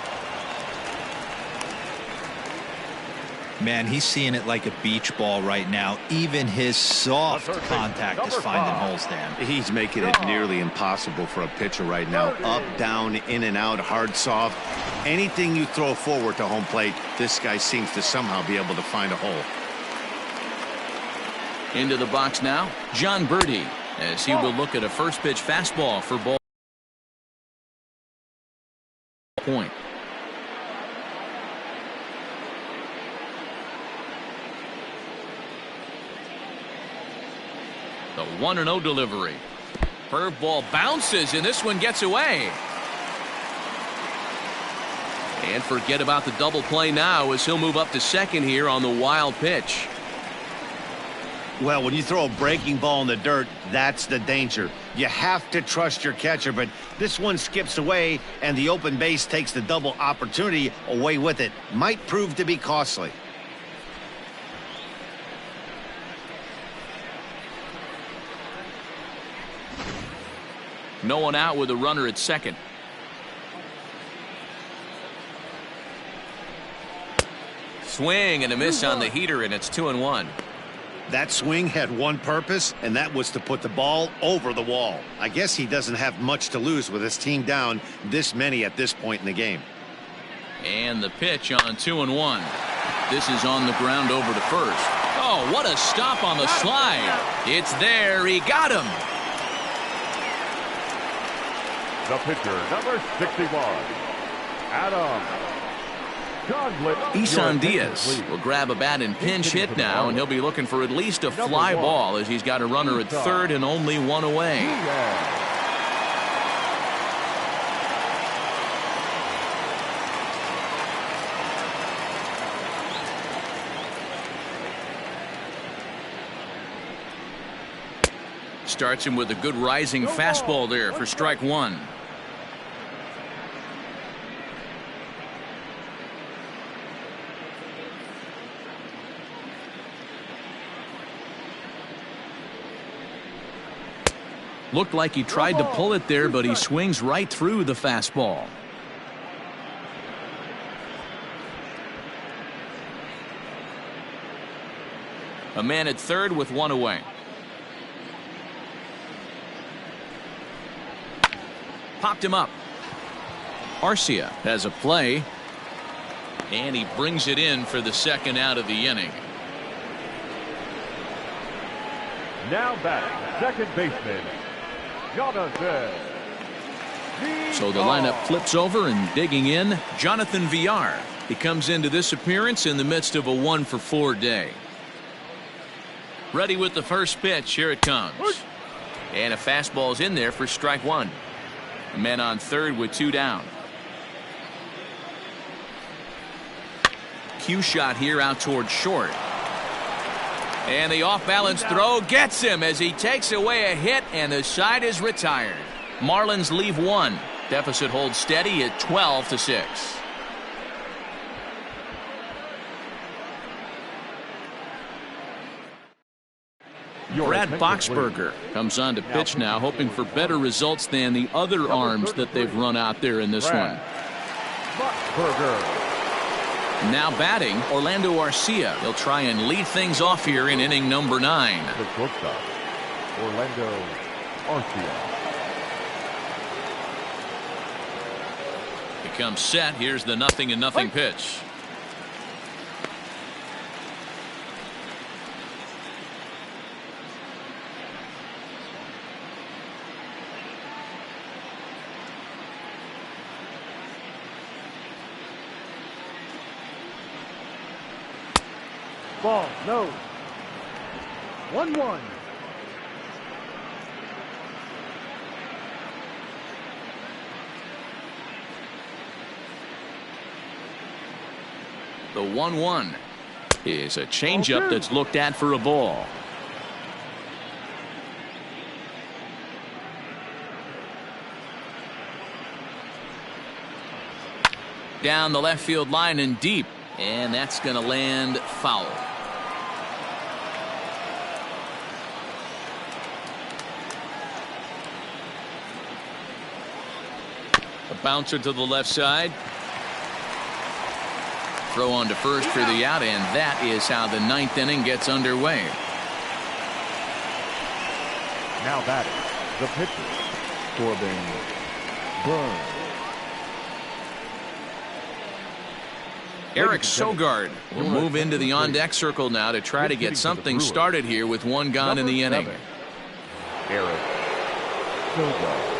Man, he's seeing it like a beach ball right now. Even his soft contact is finding holes, Dan. He's making it nearly impossible for a pitcher right now. Up, down, in and out, hard, soft. Anything you throw forward to home plate, this guy seems to somehow be able to find a hole. Into the box now, John Birdie, as he will look at a first pitch fastball for ball point. The 1-0 delivery. Curveball bounces, and this one gets away. And forget about the double play now, as he'll move up to second here on the wild pitch. Well, when you throw a breaking ball in the dirt, that's the danger. You have to trust your catcher, but this one skips away, and the open base takes the double opportunity away with it. Might prove to be costly. No one out with a runner at second. Swing and a miss on the heater, and it's 2-1. That swing had one purpose, and that was to put the ball over the wall. I guess he doesn't have much to lose with his team down this many at this point in the game. And the pitch on 2-1. This is on the ground over to first. Oh, what a stop on the slide. It's there. He got him. The pitcher, number 61, Adam. Isan Diaz will grab a bat and pinch hit now, and he'll be looking for at least a fly ball, as he's got a runner at third and only one away. Starts him with a good rising fastball there for strike one. Looked like he tried to pull it there, but he swings right through the fastball. A man at third with one away. Popped him up. Arcia has a play, and he brings it in for the second out of the inning. Now batting, second baseman, Jonathan. So the lineup flips over, and digging in, Jonathan Villar. He comes into this appearance in the midst of a 1-for-4 day. Ready with the first pitch. Here it comes. And a fastball's in there for strike one. Men on third with 2 down. Cue shot here out towards short. And the off-balance throw gets him as he takes away a hit, and the side is retired. Marlins leave 1. Deficit holds steady at 12-6. Brad Boxberger comes on to pitch now, hoping for better results than the other arms that they've run out there in this one. Now batting, Orlando Arcia. He'll try and lead things off here in inning number 9. The shortstop, Orlando Arcia. He comes set. Here's the 0-0 pitch. Ball, no. 1-1. The 1-1 is a changeup that's looked at for a ball. Down the left field line and deep, and that's going to land foul. A bouncer to the left side. Throw on to first for the out, and that is how the 9th inning gets underway. Now batting, the pitcher, Corbin Burns. Eric Sogard will move into the on-deck circle now to try to get something started here with 1 gone in the inning. Eric Sogard.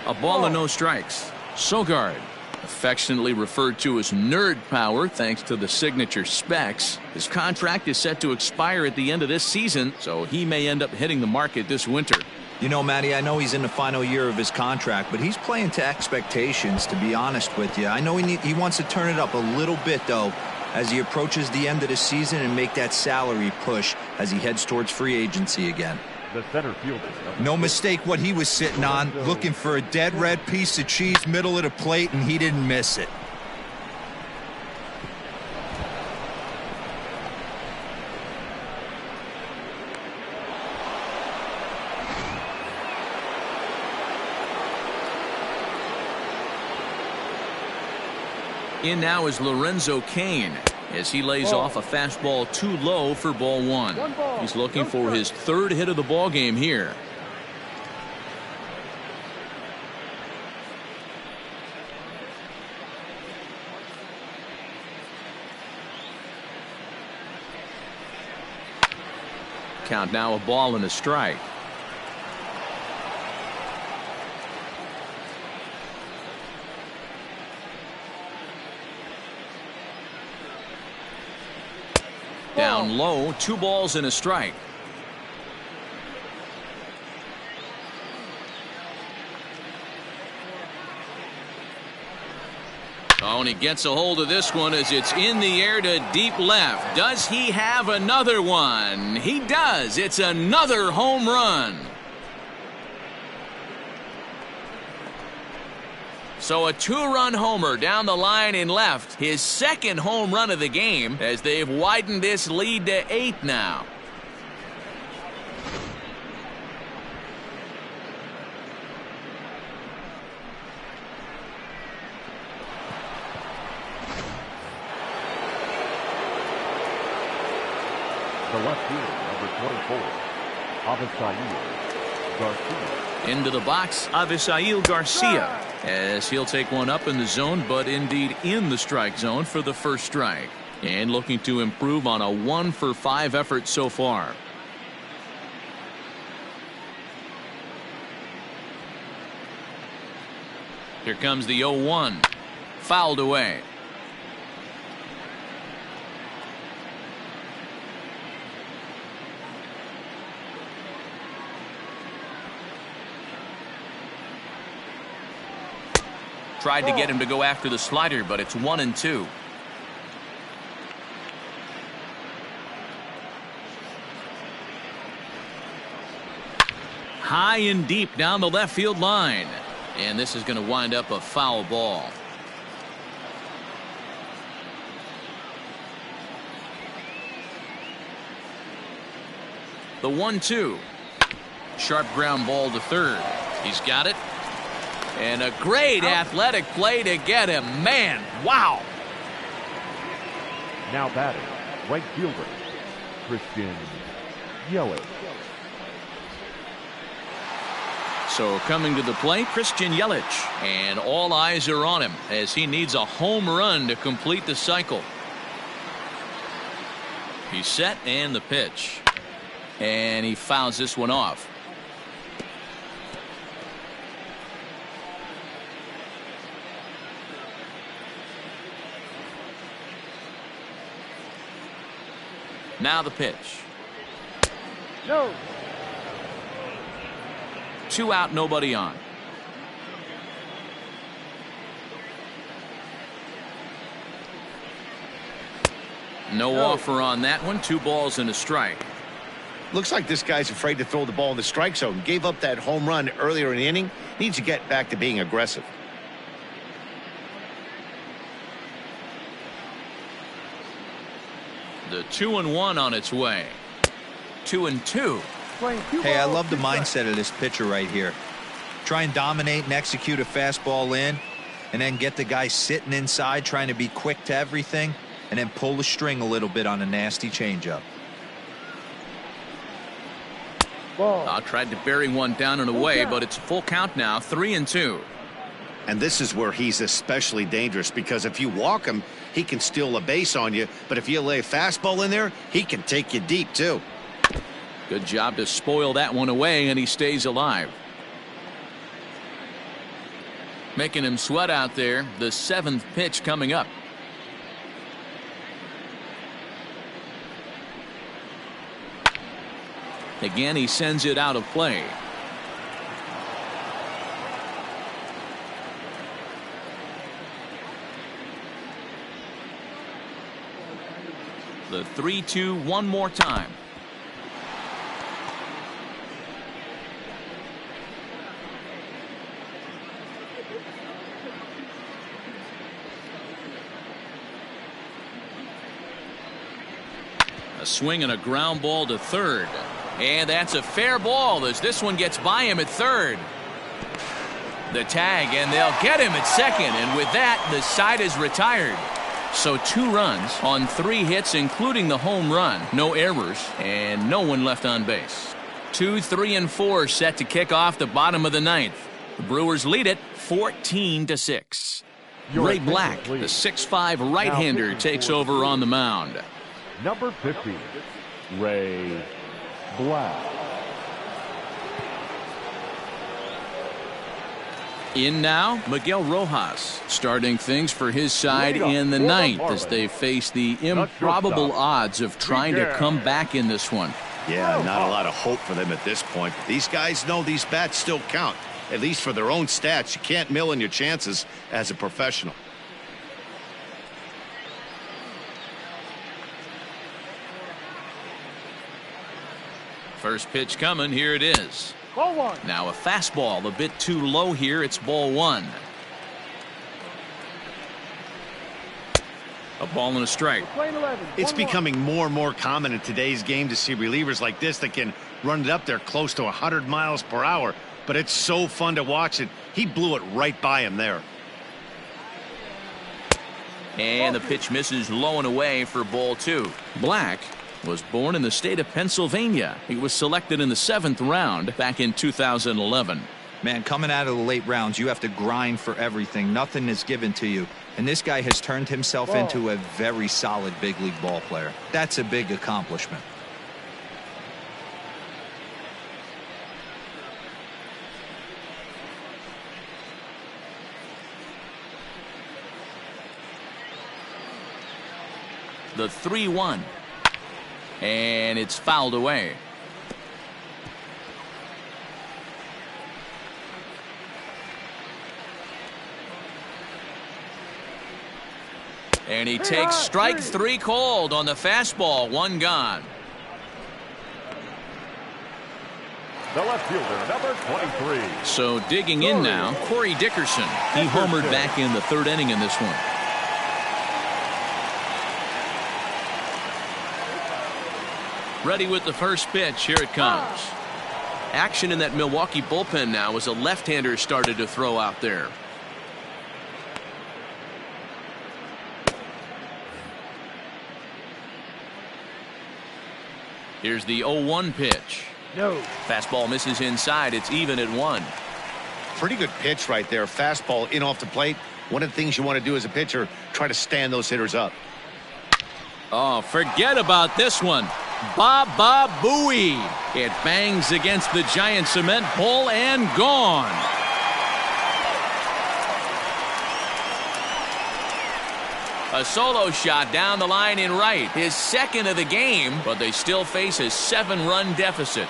A ball and no strikes. Sogard, affectionately referred to as nerd power thanks to the signature specs. His contract is set to expire at the end of this season, so he may end up hitting the market this winter. You know, Matty, I know he's in the final year of his contract, but he's playing to expectations, to be honest with you. I know he wants to turn it up a little bit, though, as he approaches the end of the season and make that salary push as he heads towards free agency again. The center fielder. No mistake what he was sitting on, looking for a dead red piece of cheese middle of the plate, and he didn't miss it. In now is Lorenzo Cain as he lays off a fastball too low for ball 1. He's looking for his 3rd hit of the ball game here. Count now, a ball and a strike. Down low, 2 balls and a strike. Oh, and he gets a hold of this one as it's in the air to deep left. Does he have another one? He does. It's another home run. So a 2-run homer down the line in left. His 2nd home run of the game as they've widened this lead to 8 now. The left fielder, number 24, Avisail Garcia. Into the box, Avisail Garcia, as he'll take one up in the zone, but indeed in the strike zone for the first strike. And looking to improve on a 1-for-5 effort so far. Here comes the 0-1. Fouled away. Tried to get him to go after the slider, but it's 1-2. High and deep down the left field line. And this is going to wind up a foul ball. The 1-2. Sharp ground ball to third. He's got it. And a great athletic play to get him. Man, wow. Now batting, right fielder, Christian Yelich. So coming to the plate, Christian Yelich. And all eyes are on him as he needs a home run to complete the cycle. He's set and the pitch. And he fouls this one off. Now the pitch. No. 2 out, nobody on. No offer on that one. 2 balls and a strike. Looks like this guy's afraid to throw the ball in the strike zone. Gave up that home run earlier in the inning. Needs to get back to being aggressive. The 2-1 on its way. 2-2. Hey, I love the mindset of this pitcher right here. Try and dominate and execute a fastball in, and then get the guy sitting inside trying to be quick to everything, and then pull the string a little bit on a nasty changeup. Tried to bury one down and away, but it's a full count now. 3-2. And this is where he's especially dangerous, because if you walk him, he can steal a base on you. But if you lay a fastball in there, he can take you deep, too. Good job to spoil that one away, and he stays alive. Making him sweat out there. The 7th pitch coming up. Again, he sends it out of play. The 3-2 one more time. A swing and a ground ball to third. And that's a fair ball as this one gets by him at third. The tag, and they'll get him at second. And with that, the side is retired. So 2 runs on 3 hits, including the home run. No errors and no one left on base. 2, 3, and 4 set to kick off the bottom of the 9th. The Brewers lead it 14-6. Ray Black, the 6'5" right-hander, takes over on the mound. Number 50, Ray Black. In now, Miguel Rojas, starting things for his side in the 9th as they face the improbable odds of trying to come back in this one. Yeah, not a lot of hope for them at this point. These guys know these bats still count, at least for their own stats. You can't mill in your chances as a professional. First pitch coming. Here it is. Ball 1. Now a fastball a bit too low here. It's ball 1. A ball and a strike. It's becoming more and more common in today's game to see relievers like this that can run it up there close to 100 miles per hour. But it's so fun to watch it. He blew it right by him there. And the pitch misses low and away for ball 2. Black was born in the state of Pennsylvania. He was selected in the 7th round back in 2011. Man, coming out of the late rounds, you have to grind for everything. Nothing is given to you. And this guy has turned himself into a very solid big league ball player. That's a big accomplishment. The 3-1. And it's fouled away. And he takes strike 3 called on the fastball. 1 gone. The left fielder, number 23. So digging in now, Corey Dickerson. He homered back in the 3rd inning in this one. Ready with the first pitch. Here it comes. Action in that Milwaukee bullpen now as a left-hander started to throw out there. Here's the 0-1 pitch. No. Fastball misses inside. It's even at 1. Pretty good pitch right there. Fastball in off the plate. One of the things you want to do as a pitcher, try to stand those hitters up. Oh, forget about this one. Baba Booey. It bangs against the giant cement pole and gone. A solo shot down the line in right. His 2nd of the game, but they still face a 7-run deficit.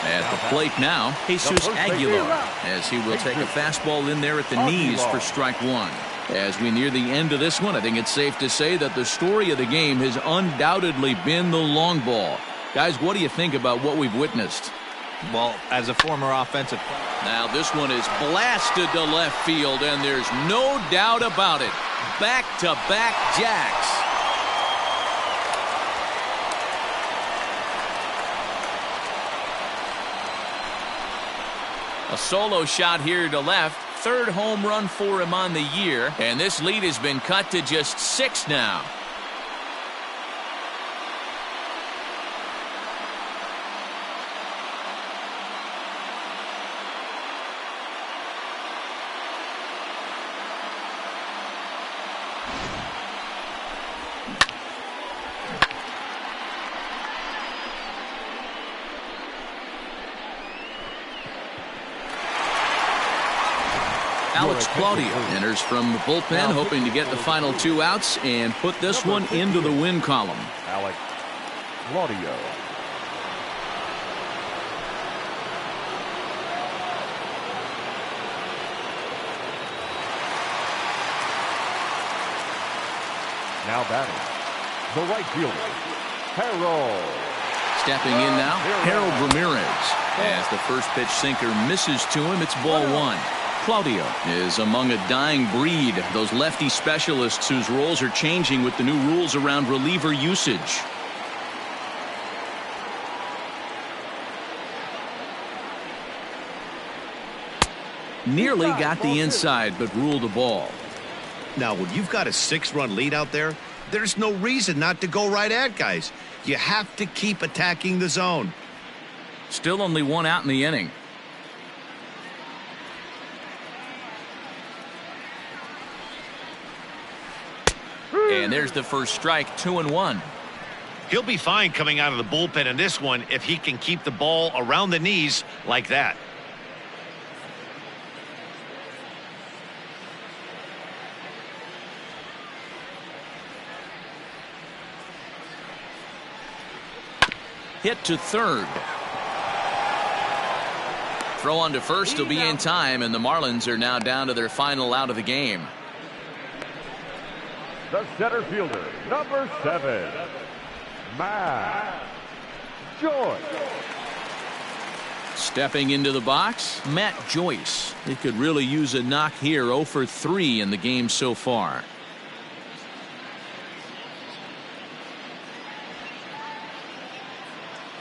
At the plate now, Jesus Aguilar, as he will take a fastball in there at the knees for strike 1. As we near the end of this one, I think it's safe to say that the story of the game has undoubtedly been the long ball. Guys, what do you think about what we've witnessed? Well, as a former offensive player. Now this one is blasted to left field, and there's no doubt about it. Back-to-back jacks. A solo shot here to left. 3rd home run for him on the year. And this lead has been cut to just 6 now. Alex Claudio enters from the bullpen, hoping to get the final 2 outs and put this one into the win column. Alex Claudio. Now batting, the right fielder, Harold. Stepping in now, Harold Ramirez. As the first pitch sinker misses to him, it's ball 1. Claudio is among a dying breed, those lefty specialists whose roles are changing with the new rules around reliever usage. Nearly got the inside, but ruled a ball. Now, when you've got a 6-run lead out there, there's no reason not to go right at guys. You have to keep attacking the zone. Still only 1 out in the inning. And there's the first strike, 2-1. He'll be fine coming out of the bullpen in this one if he can keep the ball around the knees like that. Hit to 3rd. Throw on to first will be in time, and the Marlins are now down to their final out of the game. The center fielder, number 7, Matt Joy. Stepping into the box, Matt Joyce. He could really use a knock here. 0 for 3 in the game so far.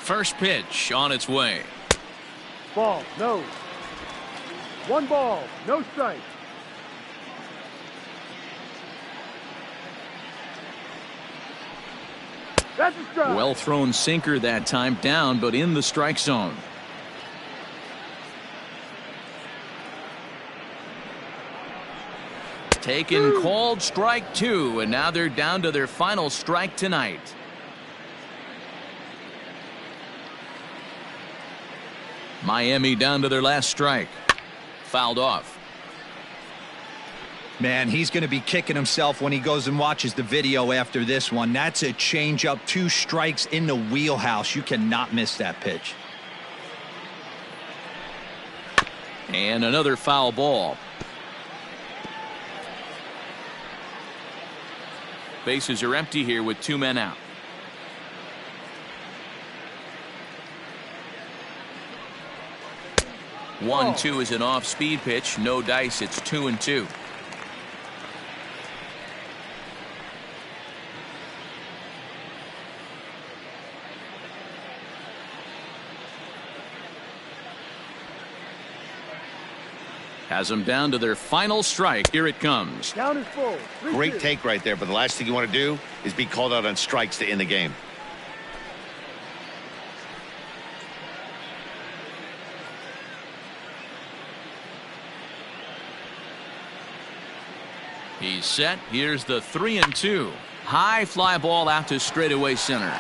First pitch on its way. Ball, no. 1 ball, no strike. That's a strike. Well thrown sinker that time, down but in the strike zone. Taken, called, strike 2, and now they're down to their final strike tonight. Miami down to their last strike. Fouled off. Man, he's going to be kicking himself when he goes and watches the video after this one. That's a changeup, 2 strikes in the wheelhouse. You cannot miss that pitch. And another foul ball. Bases are empty here with 2 men out. One, 2 is an off-speed pitch. No dice. It's 2-2. Has them down to their final strike. Here it comes. Count is full. Great take right there, but the last thing you want to do is be called out on strikes to end the game. He's set. Here's the 3-2. High fly ball out to straightaway center.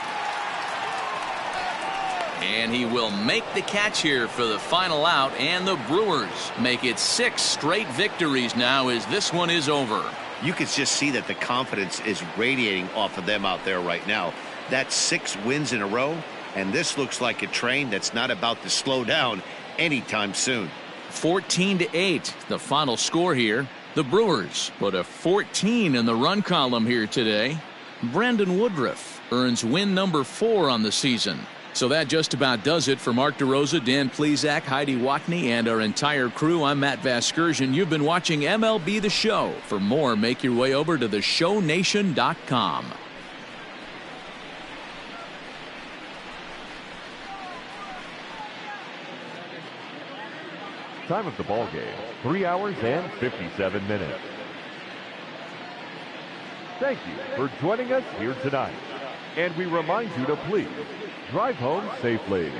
And he will make the catch here for the final out, and the Brewers make it 6 straight victories now as this one is over. You can just see that the confidence is radiating off of them out there right now. That's 6 wins in a row, and this looks like a train that's not about to slow down anytime soon. 14-8, the final score here. The Brewers put a 14 in the run column here today. Brandon Woodruff earns win number 4 on the season. So that just about does it for Mark DeRosa, Dan Plesac, Heidi Watney, and our entire crew. I'm Matt Vasgersian. You've been watching MLB The Show. For more, make your way over to theshownation.com. Time of the ball game, 3 hours and 57 minutes. Thank you for joining us here tonight. And we remind you to please drive home safely.